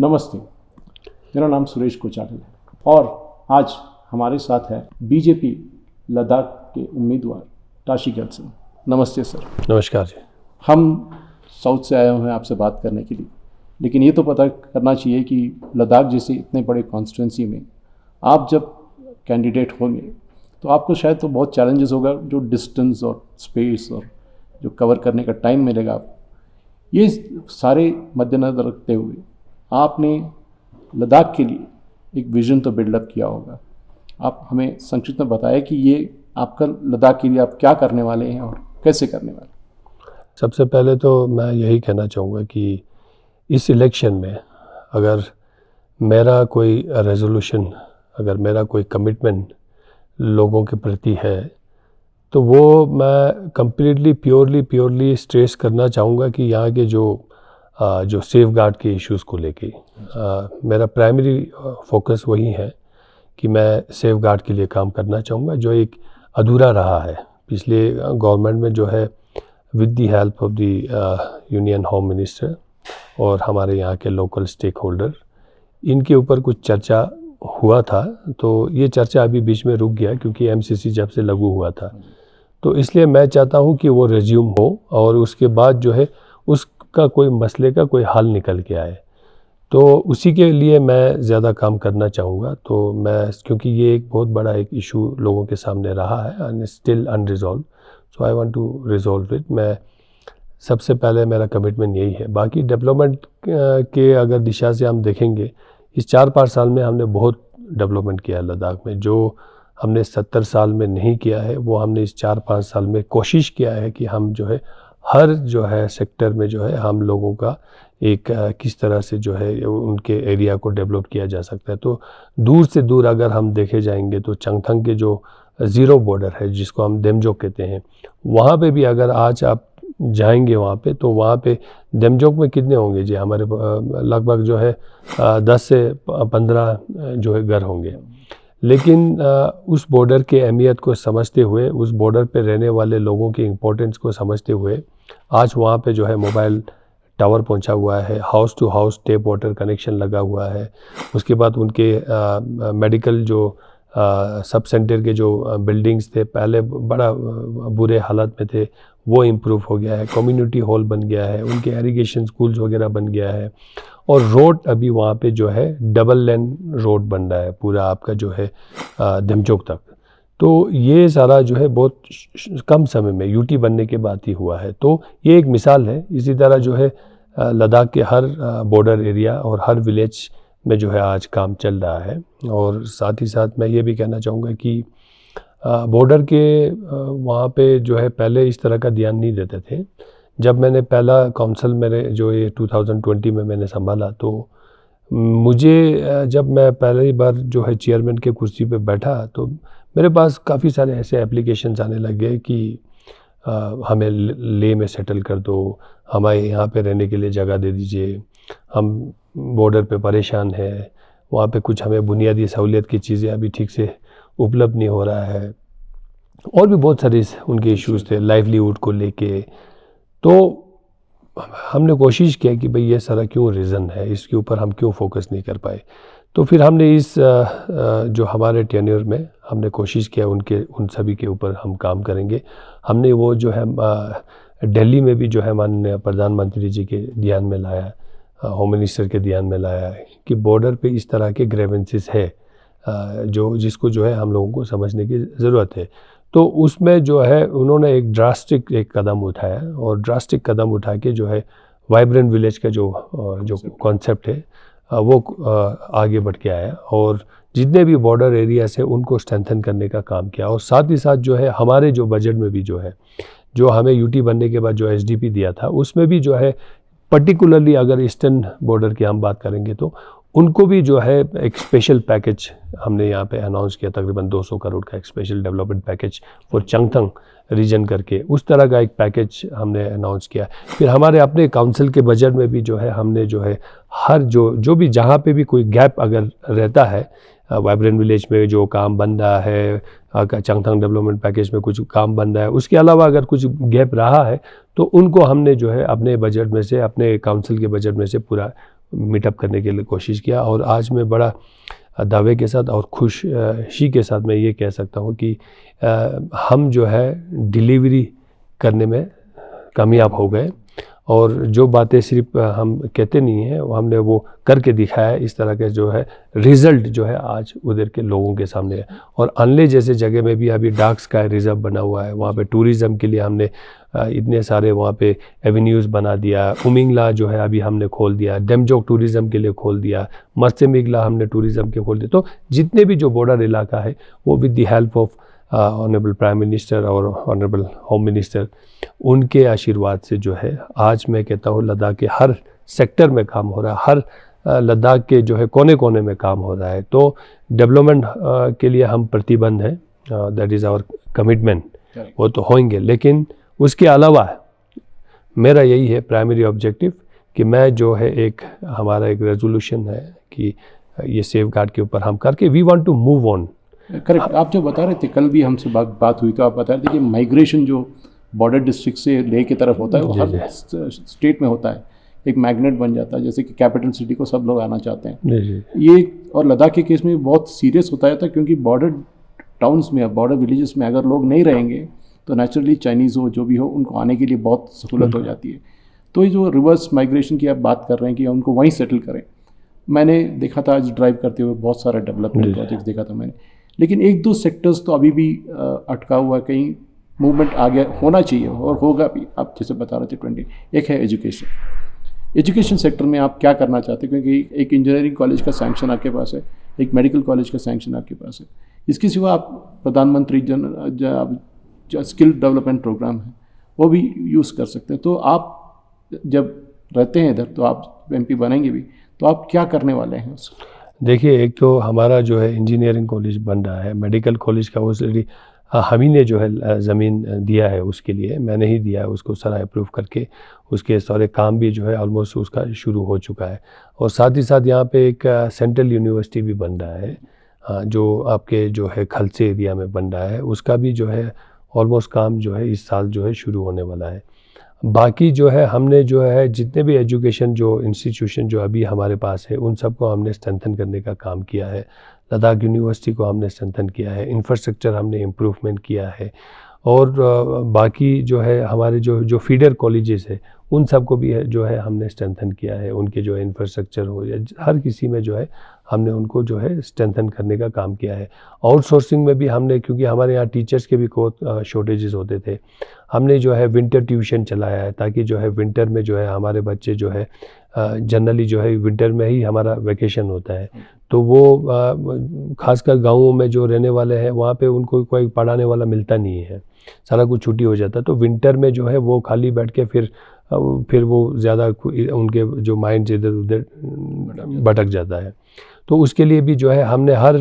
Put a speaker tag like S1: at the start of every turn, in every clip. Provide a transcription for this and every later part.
S1: नमस्ते, मेरा नाम सुरेश कोचाटल है और आज हमारे साथ है बीजेपी लद्दाख के उम्मीदवार ताशी ग्याल्तसेन। नमस्ते सर।
S2: नमस्कार जी।
S1: हम साउथ से आए हुए हैं आपसे बात करने के लिए, लेकिन ये तो पता करना चाहिए कि लद्दाख जैसे इतने बड़े कॉन्स्टिट्यूंसी में आप जब कैंडिडेट होंगे तो आपको शायद तो बहुत चैलेंजेस होगा, जो डिस्टेंस और स्पेस और जो कवर करने का टाइम मिलेगा आपको, ये सारे मद्देनज़र रखते हुए आपने लद्दाख के लिए एक विज़न तो बिल्डअप किया होगा। आप हमें संक्षिप्त में बताएं कि ये आपका लद्दाख के लिए आप क्या करने वाले हैं और कैसे करने वाले हैं।
S2: सबसे पहले तो मैं यही कहना चाहूँगा कि इस इलेक्शन में अगर मेरा कोई रेजोल्यूशन, अगर मेरा कोई कमिटमेंट लोगों के प्रति है तो वो मैं कम्प्लीटली प्योरली स्ट्रेस करना चाहूँगा कि यहाँ के जो सेफ गार्ड के इश्यूज़ को लेके मेरा प्राइमरी फोकस वही है कि मैं सेफ गार्ड के लिए काम करना चाहूँगा, जो एक अधूरा रहा है पिछले गवर्नमेंट में, जो है with the help of the union home minister और हमारे यहाँ के लोकल स्टेक होल्डर, इनके ऊपर कुछ चर्चा हुआ था। तो ये चर्चा अभी बीच में रुक गया क्योंकि एमसीसी जब से लागू हुआ था, तो इसलिए मैं चाहता हूँ कि वो रिज्यूम हो और उसके बाद जो है उसका कोई मसले का कोई हल निकल के आए। तो उसी के लिए मैं ज़्यादा काम करना चाहूँगा। तो मैं, क्योंकि ये एक बहुत बड़ा एक इशू लोगों के सामने रहा है and still unresolved, so I want to resolve it. मैं सबसे पहले मेरा कमिटमेंट यही है। बाकी डेवलपमेंट के अगर दिशा से हम देखेंगे, इस 4-5 साल में हमने बहुत डेवलपमेंट किया है लद्दाख में। जो हमने 70 साल में नहीं किया है वो हमने इस 4-5 साल में कोशिश किया है कि हम जो है हर जो है सेक्टर में जो है हम लोगों का एक किस तरह से जो है उनके एरिया को डेवलप किया जा सकता है। तो दूर से दूर अगर हम देखे जाएंगे तो चंगथंग के जो ज़ीरो बॉर्डर है, जिसको हम देमजोक कहते हैं, वहाँ पे भी अगर आज आप जाएंगे वहाँ पे, तो वहाँ पे देमजोक में कितने होंगे जी, हमारे लगभग जो है 10 से 15 जो है घर होंगे। लेकिन उस बॉर्डर के अहमियत को समझते हुए, उस बॉर्डर पे रहने वाले लोगों की इम्पोर्टेंस को समझते हुए, आज वहाँ पे जो है मोबाइल टावर पहुंचा हुआ है, house to house tap water connection लगा हुआ है। उसके बाद उनके मेडिकल जो सब सेंटर के जो बिल्डिंग्स थे, पहले बड़ा बुरे हालत में थे, वो इम्प्रूव हो गया है। कम्युनिटी हॉल बन गया है, उनके इरिगेशन स्कूल्स वगैरह बन गया है। और रोड अभी वहाँ पे जो है डबल लेन रोड बन रहा है पूरा आपका जो है देमचोक तक। तो ये सारा जो है बहुत कम समय में यूटी बनने के बाद ही हुआ है। तो ये एक मिसाल है। इसी तरह जो है लद्दाख के हर बॉर्डर एरिया और हर विलेज में जो है आज काम चल रहा है। और साथ ही साथ मैं ये भी कहना चाहूँगा कि बॉर्डर के वहाँ पे जो है पहले इस तरह का ध्यान नहीं देते थे। जब मैंने पहला काउंसिल मेरे जो ये 2020 में मैंने संभाला, तो मुझे जब मैं पहली बार जो है चेयरमैन के कुर्सी पे बैठा, तो मेरे पास काफ़ी सारे ऐसे एप्लीकेशंस आने लग गए कि हमें ले में सेटल कर दो, हमें यहाँ पे रहने के लिए जगह दे दीजिए, हम बॉर्डर पे परेशान हैं, वहाँ पे कुछ हमें बुनियादी सहूलियत की चीज़ें अभी ठीक से उपलब्ध नहीं हो रहा है। और भी बहुत सारे उनके इश्यूज़ थे लाइवलीहुड को लेके। तो हमने कोशिश किया कि भाई ये सारा क्यों रीज़न है, इसके ऊपर हम क्यों फोकस नहीं कर पाए। तो फिर हमने इस जो हमारे टेन्योर में हमने कोशिश किया उन सभी के ऊपर हम काम करेंगे। हमने वो जो है दिल्ली में भी जो है माननीय प्रधानमंत्री जी के ध्यान में लाया, होम मिनिस्टर के ध्यान में लाया कि बॉर्डर पे इस तरह के ग्रेवेंसेस है जिसको जो है हम लोगों को समझने की ज़रूरत है। तो उसमें जो है उन्होंने एक ड्रास्टिक कदम उठाया और ड्रास्टिक कदम उठा के जो है वाइब्रेंट विलेज का जो कॉन्सेप्ट है वो आगे बढ़ के आया और जितने भी बॉर्डर एरियाज है उनको स्ट्रेंथन करने का काम किया। और साथ ही साथ जो है हमारे जो बजट में भी जो है, जो हमें यूटी बनने के बाद जो एसडीपी दिया था, उसमें भी जो है पर्टिकुलरली अगर ईस्टर्न बॉर्डर की हम बात करेंगे तो उनको भी जो है एक स्पेशल पैकेज हमने यहाँ पे अनाउंस किया, तकरीबन 200 करोड़ का एक special development package for Changthang region करके, उस तरह का एक पैकेज हमने अनाउंस किया। फिर हमारे अपने काउंसिल के बजट में भी जो है हमने जो है हर जो भी जहाँ पे भी कोई गैप अगर रहता है, वाइब्रेंट विलेज में जो काम बन रहा है, चंगथंग डेवलपमेंट पैकेज में कुछ काम बन रहा है, उसके अलावा अगर कुछ गैप रहा है तो उनको हमने जो है अपने बजट में से, अपने काउंसिल के बजट में से पूरा मीटअप करने के लिए कोशिश किया। और आज मैं बड़ा दावे के साथ और खुशी के साथ मैं ये कह सकता हूँ कि हम जो है डिलीवरी करने में कामयाब हो गए, और जो बातें सिर्फ हम कहते नहीं हैं, हमने वो करके दिखाया है। इस तरह के जो है रिज़ल्ट जो है आज उधर के लोगों के सामने है। और अनले जैसे जगह में भी अभी डार्क स्काई रिजर्व बना हुआ है, वहाँ पे टूरिज़्म के लिए हमने इतने सारे वहाँ पे एवेन्यूज़ बना दिया। उमिंगला जो है अभी हमने खोल दिया, डेमजोक टूरिज़्म के लिए खोल दिया, मर्सेमिगला हमने टूरिज़्म के खोल दिया। तो जितने भी जो बॉर्डर इलाका है वो with the help of honourable prime minister और ऑनरेबल होम मिनिस्टर, उनके आशीर्वाद से जो है आज मैं कहता हूँ लद्दाख के हर सेक्टर में काम हो रहा है, हर लद्दाख के जो है कोने कोने में काम हो रहा है। तो डेवलपमेंट के लिए हम प्रतिबद्ध हैं, दैट इज़ आवर कमिटमेंट, वो तो होंगे। लेकिन उसके अलावा मेरा यही है प्राइमरी ऑब्जेक्टिव कि मैं जो है हमारा एक रेजोल्यूशन है कि ये सेफ गार्ड के ऊपर हम करके we want to move on.
S1: Correct. आप जो बता रहे थे, कल भी हमसे बात हुई तो आप बता रहे थे कि माइग्रेशन जो बॉर्डर डिस्ट्रिक्ट से लेह की तरफ होता है वो हर स्टेट में होता है, एक मैग्नेट बन जाता है, जैसे कि कैपिटल सिटी को सब लोग आना चाहते हैं। ये और लद्दाख के केस में बहुत सीरियस होता है क्योंकि बॉर्डर टाउन्स में, बॉर्डर विलेजेस में अगर लोग नहीं रहेंगे तो नेचुरली चाइनीज़ हो जो भी हो उनको आने के लिए बहुत सहूलत हो जाती है। तो ये जो रिवर्स माइग्रेशन की आप बात कर रहे हैं कि उनको वहीं सेटल करें, मैंने देखा था आज ड्राइव करते हुए बहुत सारा डेवलपमेंट प्रोजेक्ट्स देखा था मैंने, लेकिन एक दो सेक्टर्स तो अभी भी अटका हुआ है, कहीं मूवमेंट आ गया, होना चाहिए और होगा भी। आप जैसे बता रहे थे 20, एक है एजुकेशन सेक्टर में आप क्या करना चाहते हैं? क्योंकि एक इंजीनियरिंग कॉलेज का सैंक्शन आपके पास है, एक मेडिकल कॉलेज का सैंक्शन आपके पास है, इसके सिवा आप प्रधानमंत्री जो स्किल डेवलपमेंट प्रोग्राम है वो भी यूज़ कर सकते हैं। तो आप जब रहते हैं इधर तो आप MP बनेंगे भी, तो आप क्या करने वाले हैं उसको?
S2: देखिए, एक तो हमारा जो है इंजीनियरिंग कॉलेज बन रहा है, मेडिकल कॉलेज का ऑलरेडी हम ही ने जो है ज़मीन दिया है उसके लिए, मैंने ही दिया है उसको सारा अप्रूव करके, उसके सारे काम भी जो है ऑलमोस्ट उसका शुरू हो चुका है। और साथ ही साथ यहाँ पे एक सेंट्रल यूनिवर्सिटी भी बन रहा है, जो आपके जो है खलसे एरिया में बन रहा है, उसका भी जो है ऑलमोस्ट काम जो है इस साल जो है शुरू होने वाला है। बाकी जो है हमने जो है जितने भी एजुकेशन जो इंस्टीट्यूशन जो अभी हमारे पास है उन सबको हमने स्ट्रेंथन करने का काम किया है। लद्दाख यूनिवर्सिटी को हमने स्ट्रेंथन किया है, इंफ्रास्ट्रक्चर हमने इम्प्रूवमेंट किया है, और बाकी जो है हमारे जो फीडर कॉलेजेस है उन सबको भी जो है हमने स्ट्रेंथन किया है, उनके जो इंफ्रास्ट्रक्चर हो या हर किसी में जो है हमने उनको जो है स्ट्रेंथन करने का काम किया है। आउटसोर्सिंग में भी हमने, क्योंकि हमारे यहाँ टीचर्स के भी बहुत शॉर्टेजेस होते थे, हमने जो है विंटर ट्यूशन चलाया है ताकि जो है विंटर में जो है हमारे बच्चे जो है जनरली जो है विंटर में ही हमारा वैकेशन होता है, तो वो खासकर गाँवों में जो रहने वाले हैं वहाँ पे उनको कोई पढ़ाने वाला मिलता नहीं है, सारा कुछ छुट्टी हो जाता है। तो विंटर में जो है वो खाली बैठ के फिर वो ज़्यादा उनके जो माइंड इधर उधर भटक जाता है। तो उसके लिए भी जो है हमने हर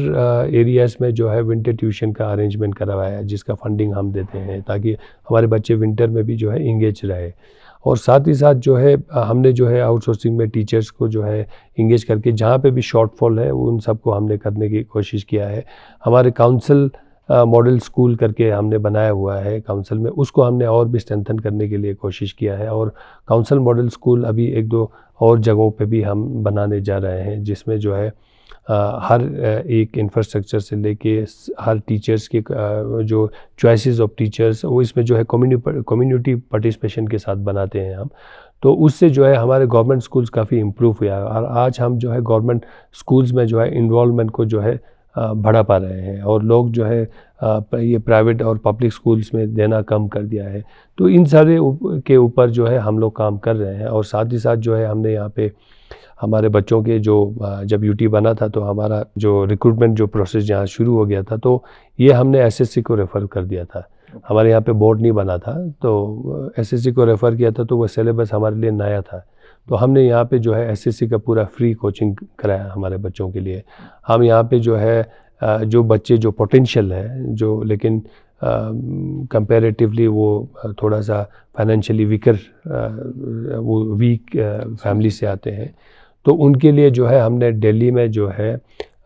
S2: एरियाज़ में जो है विंटर ट्यूशन का अरेंजमेंट करवाया है, जिसका फंडिंग हम देते हैं ताकि हमारे बच्चे विंटर में भी जो है इंगेज रहे। और साथ ही साथ जो है हमने जो है आउटसोर्सिंग में टीचर्स को जो है इंगेज करके जहाँ पे भी शॉर्टफॉल है उन सबको हमने करने की कोशिश किया है। हमारे काउंसिल मॉडल स्कूल करके हमने बनाया हुआ है काउंसिल में, उसको हमने और भी स्ट्रेंथन करने के लिए कोशिश किया है। और काउंसिल मॉडल स्कूल अभी एक दो और जगहों पे भी हम बनाने जा रहे हैं, जिसमें जो है हर एक इंफ्रास्ट्रक्चर से लेके हर टीचर्स के जो चॉइसेस ऑफ टीचर्स वो इसमें जो है कम्युनिटी पार्टिसिपेशन के साथ बनाते हैं हम। तो उससे जो है हमारे गवर्नमेंट स्कूल्स काफ़ी इम्प्रूव हुआ है, और आज हम जो है गवर्नमेंट स्कूल्स में जो है इन्वॉल्वमेंट को जो है बढ़ा पा रहे हैं, और लोग जो है ये प्राइवेट और पब्लिक स्कूल्स में देना कम कर दिया है। तो इन सारे के ऊपर जो है हम लोग काम कर रहे हैं। और साथ ही साथ जो है हमने यहाँ पे हमारे बच्चों के जो जब UT बना था तो हमारा जो रिक्रूटमेंट जो प्रोसेस यहाँ शुरू हो गया था, तो ये हमने SSC को रेफ़र कर दिया था। हमारे यहाँ पे बोर्ड नहीं बना था, तो SSC को रेफ़र किया था, तो वो सिलेबस हमारे लिए नया था। तो हमने यहाँ पे जो है SSC का पूरा फ्री कोचिंग कराया हमारे बच्चों के लिए। हम यहाँ पे जो है जो बच्चे जो पोटेंशियल है जो, लेकिन कंपैरेटिवली वो थोड़ा सा फाइनेंशियली वो वीक फैमिली से आते हैं, तो उनके लिए जो है हमने दिल्ली में जो है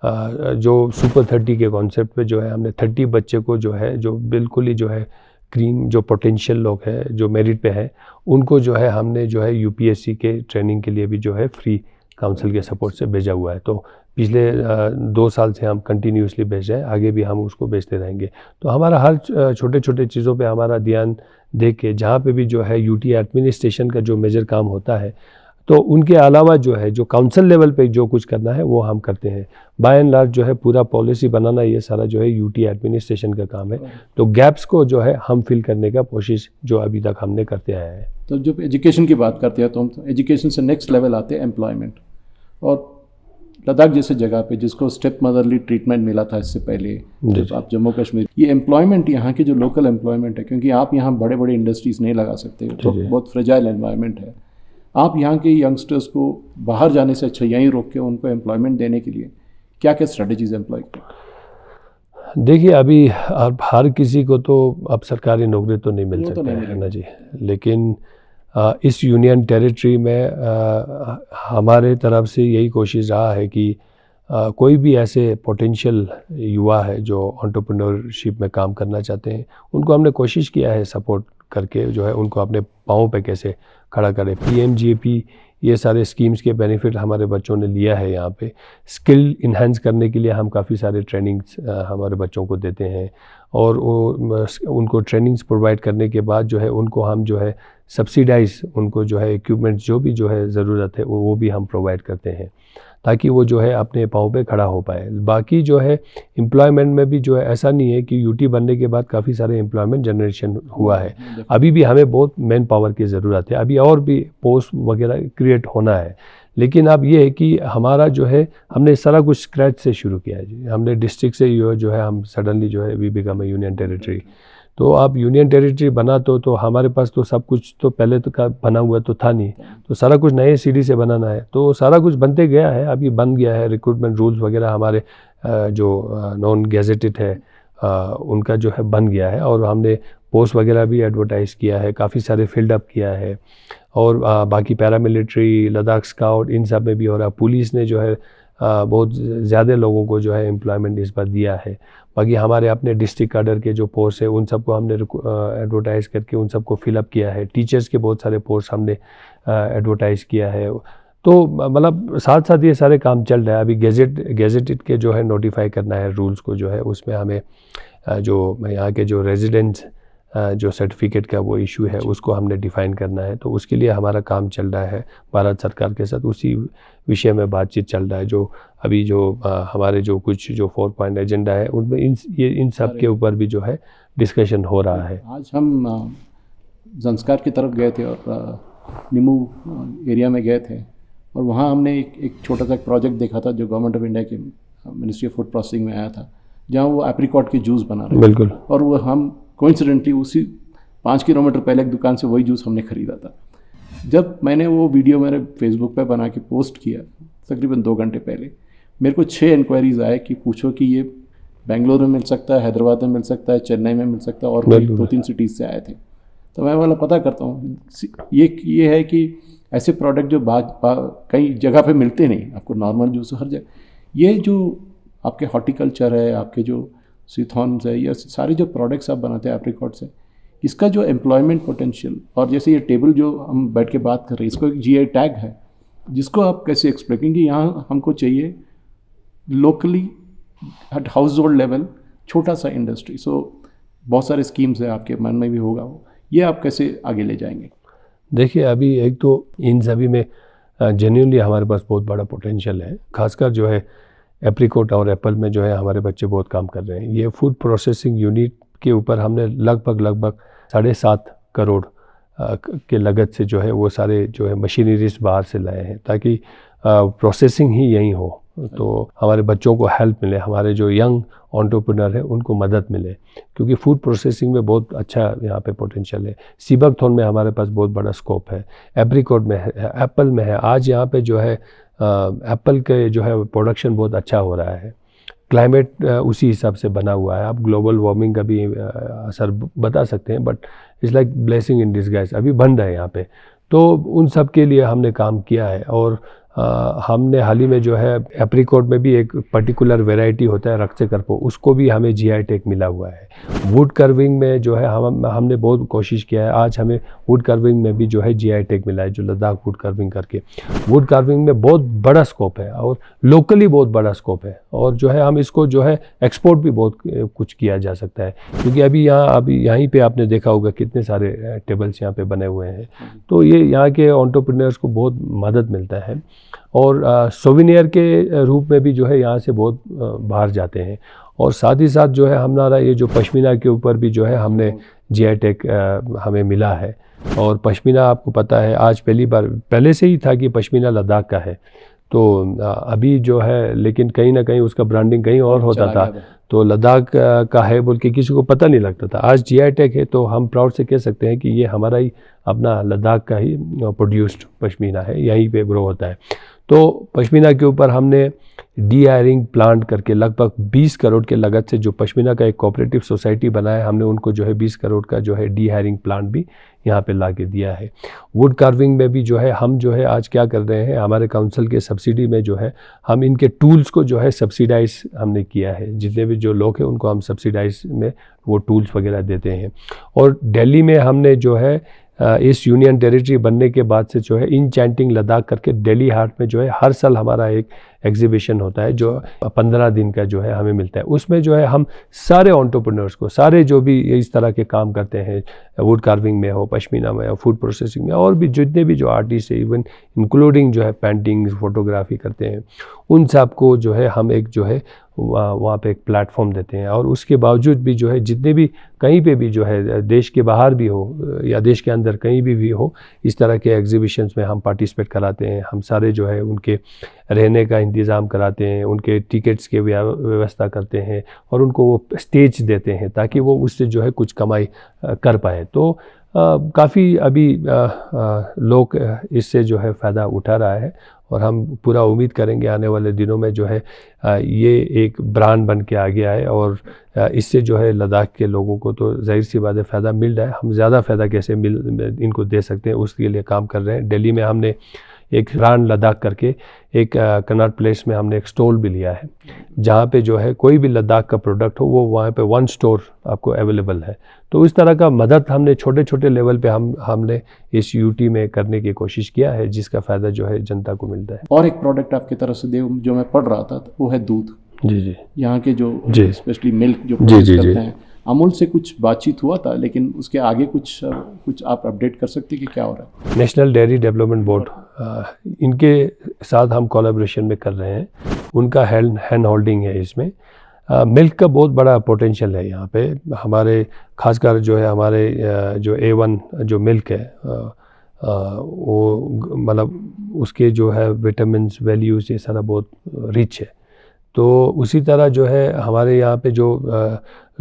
S2: जो सुपर 30 के कॉन्सेप्ट पे जो है हमने 30 बच्चे को जो है जो बिल्कुल ही जो है ग्रीन जो पोटेंशियल लोग हैं जो मेरिट पे है, उनको जो है हमने जो है UPSC के ट्रेनिंग के लिए भी जो है फ्री काउंसिल के सपोर्ट से भेजा हुआ है। तो पिछले 2 साल से हम कंटिन्यूसली भेज रहे हैं, आगे भी हम उसको भेजते रहेंगे। तो हमारा हर छोटे छोटे चीज़ों पे हमारा ध्यान दे के, जहाँ पे भी जो है यूटी एडमिनिस्ट्रेशन का जो मेजर काम होता है, तो उनके अलावा जो है जो काउंसिल लेवल पे जो कुछ करना है वो हम करते हैं। बाय एंड लार्ज जो है पूरा पॉलिसी बनाना, ये सारा जो है यूटी एडमिनिस्ट्रेशन का काम है। तो गैप्स को जो है हम फिल करने का कोशिश जो अभी तक हमने करते आया है।
S1: तो जब एजुकेशन की बात करते हैं तो हम एजुकेशन से नेक्स्ट लेवल आते हैं एम्प्लॉयमेंट। और लद्दाख जैसे जगह पे जिसको स्टेप मदरली ट्रीटमेंट मिला था इससे पहले, जब आप जम्मू कश्मीर, ये एम्प्लॉयमेंट यहाँ की जो लोकल एम्प्लॉयमेंट है, क्योंकि आप यहाँ बड़े बड़े इंडस्ट्रीज़ नहीं लगा सकते, तो बहुत फ्रेजाइल एनवायरनमेंट है। आप यहाँ के यंगस्टर्स को बाहर जाने से अच्छा यहीं रोक के उनको एम्प्लॉयमेंट देने के लिए क्या क्या स्ट्रेटजीज एम्प्लॉय करें?
S2: देखिए, अभी अब हर किसी को तो अब सरकारी नौकरी तो नहीं मिल सकती है ना जी, लेकिन इस यूनियन टेरिटरी में हमारे तरफ से यही कोशिश रहा है कि कोई भी ऐसे पोटेंशियल युवा है जो एंटरप्रेन्योरशिप में काम करना चाहते हैं, उनको हमने कोशिश किया है सपोर्ट करके जो है उनको अपने पाँव पे कैसे खड़ा करें। PMGP ये सारे स्कीम्स के बेनिफिट हमारे बच्चों ने लिया है। यहाँ पे स्किल इन्हांस करने के लिए हम काफ़ी सारे ट्रेनिंग्स हमारे बच्चों को देते हैं, और उनको ट्रेनिंग्स प्रोवाइड करने के बाद जो है उनको हम जो है सब्सिडाइज उनको जो है इक्विपमेंट जो भी जो है ज़रूरत है वो भी हम प्रोवाइड करते हैं, ताकि वो जो है अपने पाँव पे खड़ा हो पाए। बाकी जो है एम्प्लॉयमेंट में भी जो है ऐसा नहीं है कि यूटी बनने के बाद काफ़ी सारे एम्प्लॉयमेंट जनरेशन हुआ है। अभी भी हमें बहुत मैन पावर की ज़रूरत है, अभी और भी पोस्ट वगैरह क्रिएट होना है। लेकिन अब ये है कि हमारा जो है हमने सारा कुछ स्क्रैच से शुरू किया है जी। हमने डिस्ट्रिक्ट से जो है हम सडनली जो है we become a union territory. तो अब यूनियन टेरिटरी बना तो हमारे पास तो सब कुछ तो पहले तो का बना हुआ तो था नहीं, तो सारा कुछ नए सीढ़ी से बनाना है। तो सारा कुछ बनते गया है, अभी बन गया है। रिक्रूटमेंट रूल्स वगैरह हमारे जो नॉन गैजेटेड है उनका जो है बन गया है, और हमने पोस्ट वगैरह भी एडवर्टाइज़ किया है, काफ़ी सारे फील्ड अप किया है। और बाकी पैरामिलिट्री, लद्दाख स्काउट, इन सब में भी हो रहा। पुलिस ने जो है बहुत ज़्यादा लोगों को जो है एम्प्लॉयमेंट इस बार दिया है। बाकी हमारे अपने डिस्ट्रिक्ट कैडर के जो पोस्ट है उन सबको हमने एडवर्टाइज़ करके उन सबको फिलअप किया है। टीचर्स के बहुत सारे पोस्ट हमने एडवर्टाइज़ किया है। तो मतलब साथ साथ ये सारे काम चल रहा है। अभी गैजेटेड के जो है नोटिफाई करना है रूल्स को जो है, उसमें हमें जो यहाँ के जो रेजिडेंट्स जो सर्टिफिकेट का वो इशू है उसको हमने डिफ़ाइन करना है। तो उसके लिए हमारा काम चल रहा है भारत सरकार के साथ, उसी विषय में बातचीत चल रहा है। जो अभी जो हमारे जो कुछ जो 4 पॉइंट एजेंडा है उनमें इन सब के ऊपर भी जो है डिस्कशन हो रहा है।
S1: आज हम ज़ंस्कार की तरफ गए थे और निमू एरिया में गए थे, और वहाँ हमने एक छोटा सा प्रोजेक्ट देखा था जो गवर्नमेंट ऑफ इंडिया के मिनिस्ट्री ऑफ फूड प्रोसेसिंग में आया था, जहाँ वो एप्रिकॉट की जूस बना रहे थे।
S2: बिल्कुल।
S1: और वो हम कोइंसिडेंटली उसी 5 किलोमीटर पहले एक दुकान से वही जूस हमने ख़रीदा था। जब मैंने वो वीडियो मेरे फेसबुक पे बना के पोस्ट किया तकरीबन 2 घंटे पहले, मेरे को 6 इंक्वायरीज़ आए कि पूछो कि ये बेंगलोर में मिल सकता है, हैदराबाद में मिल सकता है, चेन्नई में मिल सकता है, और कोई 2-3 सिटीज़ से आए थे। तो मैं वाला पता करता हूँ, ये है कि ऐसे प्रोडक्ट जो कई जगह पे मिलते नहीं, आपको नॉर्मल जूस हर जगह, ये जो आपके हॉर्टिकल्चर है, आपके जो सीथॉन्स है, ये सारे जो प्रोडक्ट्स आप बनाते हैं एप्रिकॉट से, इसका जो एम्प्लॉयमेंट पोटेंशियल, और जैसे ये टेबल जो हम बैठ के बात कर रहे हैं, इसको एक GI टैग है, जिसको आप कैसे एक्सप्लेन करेंगे? यहाँ हमको चाहिए locally at household level छोटा सा इंडस्ट्री। सो बहुत सारे स्कीम्स है, आपके मन में भी होगा वो, ये आप कैसे आगे ले जाएंगे?
S2: देखिए, अभी एक तो इन सभी में जेन्युइनली हमारे पास बहुत बड़ा पोटेंशियल है। खासकर जो है एप्रिकॉट और एप्पल में जो है हमारे बच्चे बहुत काम कर रहे हैं। ये फूड प्रोसेसिंग यूनिट के ऊपर हमने लगभग 7.5 करोड़ के लागत से जो है वो सारे जो है मशीनरीज बाहर से लाए हैं, ताकि प्रोसेसिंग ही यहीं हो, तो हमारे बच्चों को हेल्प मिले, हमारे जो यंग एंटरप्रेन्योर है उनको मदद मिले, क्योंकि फूड प्रोसेसिंग में बहुत अच्छा यहाँ पे पोटेंशियल है। सीबकथॉर्न में हमारे पास बहुत बड़ा स्कोप है, एप्रिकॉट में है, एप्पल में है। आज यहाँ पे जो है एप्पल के जो है प्रोडक्शन बहुत अच्छा हो रहा है। क्लाइमेट उसी हिसाब से बना हुआ है। आप ग्लोबल वार्मिंग का भी असर बता सकते हैं, but it's like blessing in disguise, अभी बन रहा है यहाँ पे। तो उन सब के लिए हमने काम किया है, और हमने हाल ही में जो है एप्रिकॉट में भी एक पर्टिकुलर वैरायटी होता है रक्तकर्पो, उसको भी हमें जीआई टैग मिला हुआ है। वुड कर्विंग में जो है हमने बहुत कोशिश किया है, आज हमें वुड कर्विंग में भी जो है जीआई टैग मिला है, जो लद्दाख वुड कर्विंग करके। वुड कार्विंग में बहुत बड़ा स्कोप है और लोकली बहुत बड़ा स्कोप है, और जो है हम इसको जो है एक्सपोर्ट भी बहुत कुछ किया जा सकता है, क्योंकि अभी यहीं पे आपने देखा होगा कितने सारे टेबल्स यहाँ पे बने हुए हैं। तो ये यहाँ के एंटरप्रेन्योर्स को बहुत मदद मिलता है, और सोविनियर के रूप में भी जो है यहाँ से बहुत बाहर जाते हैं। और साथ ही साथ जो है हमारा ये जो पश्मीना के ऊपर भी जो है हमने जीआई टैग हमें मिला है। और पश्मीना आपको पता है आज पहली बार, पहले से ही था कि पश्मीना लद्दाख का है, तो अभी जो है लेकिन कहीं ना कहीं उसका ब्रांडिंग कहीं और होता था, तो लद्दाख का है बोल के किसी को पता नहीं लगता था। आज जीआई टैग है तो हम प्राउड से कह सकते हैं कि ये हमारा ही अपना लद्दाख का ही प्रोड्यूस्ड पश्मीना है, यहीं पे ग्रो होता है। तो पश्मीना के ऊपर हमने डी हायरिंग प्लांट करके लगभग 20 करोड़ के लागत से जो पश्मीना का एक कोऑपरेटिव सोसाइटी बनाया, हमने उनको जो है 20 करोड़ का जो है डी हायरिंग प्लांट भी यहाँ पे ला के दिया है। वुड कार्विंग में भी जो है हम जो है आज क्या कर रहे हैं, हमारे काउंसिल के सब्सिडी में जो है हम इनके टूल्स को जो है सब्सिडाइज हमने किया है। जितने भी जो लोग हैं उनको हम सब्सिडाइज में वो टूल्स वगैरह देते हैं। और दिल्ली में हमने जो है इस यूनियन टेरिटरी बनने के बाद से जो है इनचैंटिंग लद्दाख करके दिल्ली हाट में जो है हर साल हमारा एक एग्जीबिशन होता है जो 15 दिन का जो है हमें मिलता है। उसमें जो है हम सारे एंटरप्रेन्योर्स को, सारे जो भी इस तरह के काम करते हैं, वुड कार्विंग में हो, पश्मीना में हो, फूड प्रोसेसिंग में, और भी जितने भी जो आर्टिस्ट है, इवन इंक्लूडिंग जो है पेंटिंग फोटोग्राफी करते हैं, उन सब को जो है हम एक जो है वहाँ पे एक प्लेटफॉर्म देते हैं। और उसके बावजूद भी जो है जितने भी कहीं पे भी जो है देश के बाहर भी हो या देश के अंदर कहीं भी हो, इस तरह के एग्जीबिशंस में हम पार्टिसिपेट कराते हैं। हम सारे जो है उनके रहने का इंतज़ाम कराते हैं, उनके टिकट्स की व्यवस्था करते हैं, और उनको वो स्टेज देते हैं ताकि वो उससे जो है कुछ कमाई कर पाए। तो काफ़ी अभी लोग इससे जो है फ़ायदा उठा रहा है, और हम पूरा उम्मीद करेंगे आने वाले दिनों में जो है ये एक ब्रांड बन के आ गया है, और इससे जो है लद्दाख के लोगों को तो जाहिर सी बात है फ़ायदा मिल रहा है। हम ज़्यादा फ़ायदा कैसे इनको दे सकते हैं उसके लिए काम कर रहे हैं। दिल्ली में हमने एक ब्रांड लद्दाख करके एक कनॉट प्लेस में हमने एक स्टॉल भी लिया है, जहाँ पे जो है कोई भी लद्दाख का प्रोडक्ट हो वो वहाँ पे वन स्टोर आपको अवेलेबल है। तो इस तरह का मदद हमने छोटे छोटे लेवल पे हमने इस यूटी में करने की कोशिश किया है, जिसका फ़ायदा जो है जनता को मिलता है।
S1: और एक प्रोडक्ट आपकी तरफ से जो मैं पढ़ रहा था वो है दूध।
S2: जी जी,
S1: यहाँ के जो स्पेशली मिल्क जो
S2: जी
S1: प्रोड्यूस
S2: जी
S1: करते
S2: जी
S1: हैं, अमूल से कुछ बातचीत हुआ था, लेकिन उसके आगे कुछ आप अपडेट कर सकते हैं कि क्या हो रहा है?
S2: नेशनल डेयरी डेवलपमेंट बोर्ड, इनके साथ हम कोलैबोरेशन में कर रहे हैं। उनका हैंड होल्डिंग है इसमें। मिल्क का बहुत बड़ा पोटेंशियल है यहाँ पे। हमारे खासकर जो है हमारे जो A1 जो मिल्क है वो मतलब उसके जो है विटामिन वैल्यूज़ ये सारा बहुत रिच है। तो उसी तरह जो है हमारे यहाँ पे जो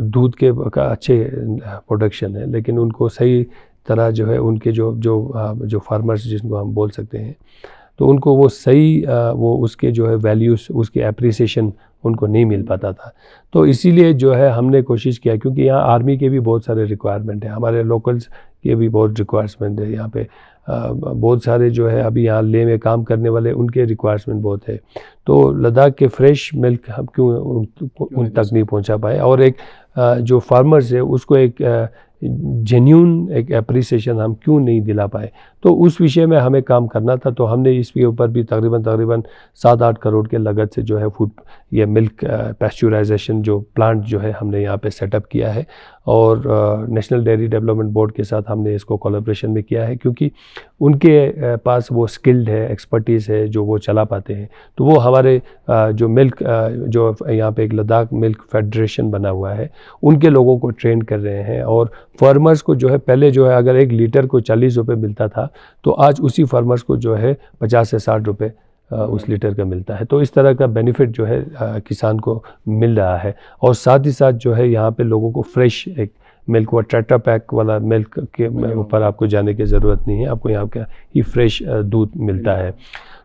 S2: दूध के का अच्छे प्रोडक्शन है, लेकिन उनको सही तरह जो है उनके जो फार्मर्स जिनको हम बोल सकते हैं, तो उनको वो सही वो उसके जो है वैल्यूज़, उसकी एप्रिसिएशन उनको नहीं मिल पाता था। तो इसीलिए जो है हमने कोशिश किया, क्योंकि यहाँ आर्मी के भी बहुत सारे रिक्वायरमेंट है, हमारे लोकल्स के भी बहुत रिक्वायरमेंट है। यहाँ पे बहुत सारे जो है अभी यहाँ ले में काम करने वाले उनके रिक्वायरमेंट बहुत है। तो लद्दाख के फ्रेश मिल्क हम क्यों उन तक नहीं पहुँचा पाए, और एक जो फार्मर्स है उसको एक जेन्यून एक एप्रिसिएशन हम क्यों नहीं दिला पाए। तो उस विषय में हमें काम करना था। तो हमने इसके ऊपर भी तकरीबन 7-8 करोड़ के लागत से जो है फूड ये मिल्क पैस्चराइजेशन जो प्लांट जो है हमने यहाँ पे सेटअप किया है, और नेशनल डेयरी डेवलपमेंट बोर्ड के साथ हमने इसको कोलैबोरेशन में किया है, क्योंकि उनके पास वो स्किल्ड है, एक्सपर्टीज़ है जो वो चला पाते हैं। तो वो हमारे जो मिल्क जो यहाँ पे एक लद्दाख मिल्क फेडरेशन बना हुआ है, उनके लोगों को ट्रेन कर रहे हैं। और फार्मर्स को जो है पहले जो है अगर 1 लीटर को 40 रुपये मिलता था, तो आज उसी फार्मर्स को जो है 50 से 60 रुपये उस लीटर का मिलता है। तो इस तरह का बेनिफिट जो है किसान को मिल रहा है। और साथ ही साथ जो है यहाँ पे लोगों को फ्रेश एक मिल्क, वो ट्रेटा पैक वाला मिल्क के ऊपर आपको जाने की ज़रूरत नहीं है, आपको यहाँ का ही फ्रेश दूध मिलता है।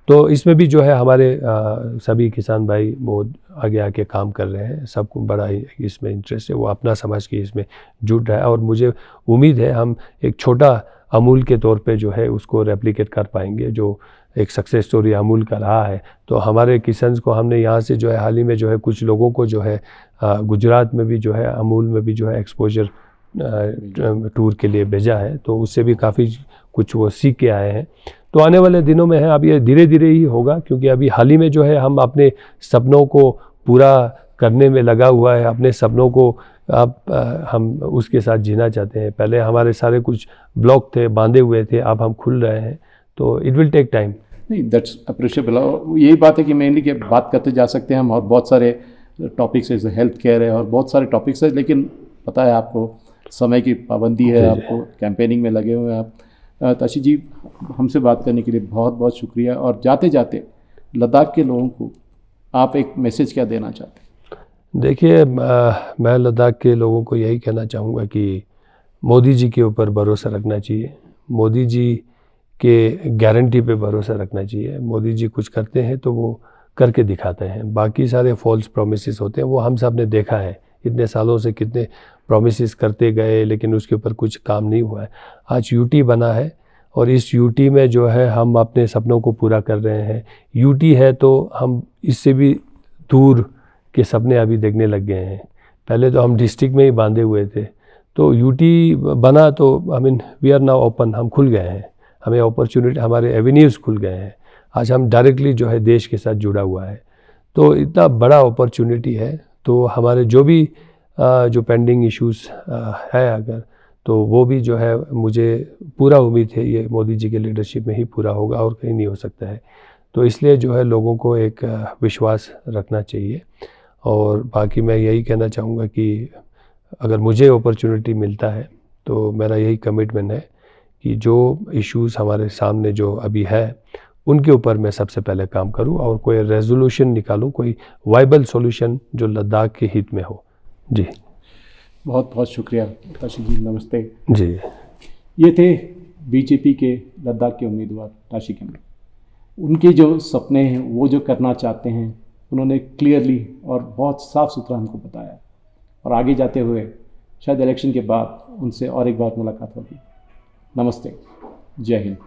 S2: तो इसमें भी जो है हमारे सभी किसान भाई बहुत आगे आके काम कर रहे हैं, सबको बड़ा ही इसमें इंटरेस्ट है, वो अपना समझ के इसमें जुट रहा है। और मुझे उम्मीद है हम एक छोटा अमूल के तौर पे जो है उसको रेप्लिकेट कर पाएंगे, जो एक सक्सेस स्टोरी अमूल का रहा है। तो हमारे किसन्स को हमने यहाँ से जो है हाल ही में जो है कुछ लोगों को जो है गुजरात में भी जो है अमूल में भी जो है एक्सपोजर टूर के लिए भेजा है, तो उससे भी काफ़ी कुछ वो सीख के आए हैं। तो आने वाले दिनों में है, अब ये धीरे धीरे ही होगा, क्योंकि अभी हाल ही में जो है हम अपने सपनों को पूरा करने में लगा हुआ है। अपने सपनों को अब हम उसके साथ जीना चाहते हैं। पहले हमारे सारे कुछ ब्लॉक थे, बांधे हुए थे, अब हम खुल रहे हैं, तो इट विल टेक टाइम।
S1: नहीं, दैट्स अप्रिशिएबल। यही बात है कि मेनली कि बात करते जा सकते हैं हम, और बहुत सारे टॉपिक्स है, जैसे हेल्थ केयर है और बहुत सारे टॉपिक्स है, लेकिन पता है आपको समय की पाबंदी है, आपको कैंपेनिंग में लगे हुए हैं आप। ताशी जी, हमसे बात करने के लिए बहुत बहुत शुक्रिया। और जाते जाते लद्दाख के लोगों को आप एक मैसेज क्या देना चाहते हैं?
S2: देखिए, मैं लद्दाख के लोगों को यही कहना चाहूँगा कि मोदी जी के ऊपर भरोसा रखना चाहिए, मोदी जी के गारंटी पे भरोसा रखना चाहिए। मोदी जी कुछ करते हैं तो वो करके दिखाते हैं, बाकी सारे फॉल्स प्रोमिसेस होते हैं, वो हम सब ने देखा है। इतने सालों से कितने प्रोमिसेस करते गए, लेकिन उसके ऊपर कुछ काम नहीं हुआ है। आज यूटी बना है और इस यूटी में जो है हम अपने सपनों को पूरा कर रहे हैं। यूटी है तो हम इससे भी दूर के सपने अभी देखने लग गए हैं। पहले तो हम डिस्ट्रिक्ट में ही बांधे हुए थे, तो यूटी बना तो I mean we are now open, हम खुल गए हैं, हमें अपॉर्चुनिटी, हमारे एवेन्यूज़ खुल गए हैं। आज हम डायरेक्टली जो है देश के साथ जुड़ा हुआ है, तो इतना बड़ा अपॉर्चुनिटी है। तो हमारे जो भी जो पेंडिंग इश्यूज़ है अगर, तो वो भी जो है मुझे पूरा उम्मीद है ये मोदी जी के लीडरशिप में ही पूरा होगा और कहीं नहीं हो सकता है। तो इसलिए जो है लोगों को एक विश्वास रखना चाहिए। और बाकी मैं यही कहना चाहूँगा कि अगर मुझे अपॉर्चुनिटी मिलता है तो मेरा यही कमिटमेंट है कि जो इश्यूज़ हमारे सामने जो अभी है उनके ऊपर मैं सबसे पहले काम करूं और कोई रेजोल्यूशन निकालूं, कोई वाइबल सॉल्यूशन जो लद्दाख के हित में हो। जी,
S1: बहुत बहुत शुक्रिया ताशी जी, नमस्ते
S2: जी।
S1: ये थे बीजेपी के लद्दाख के उम्मीदवार ताशी केम्बल। उनके जो सपने हैं, वो जो करना चाहते हैं, उन्होंने क्लियरली और बहुत साफ़ सुथरा हमको बताया। और आगे जाते हुए शायद इलेक्शन के बाद उनसे और एक बार मुलाकात होगी। नमस्ते, जय हिंद।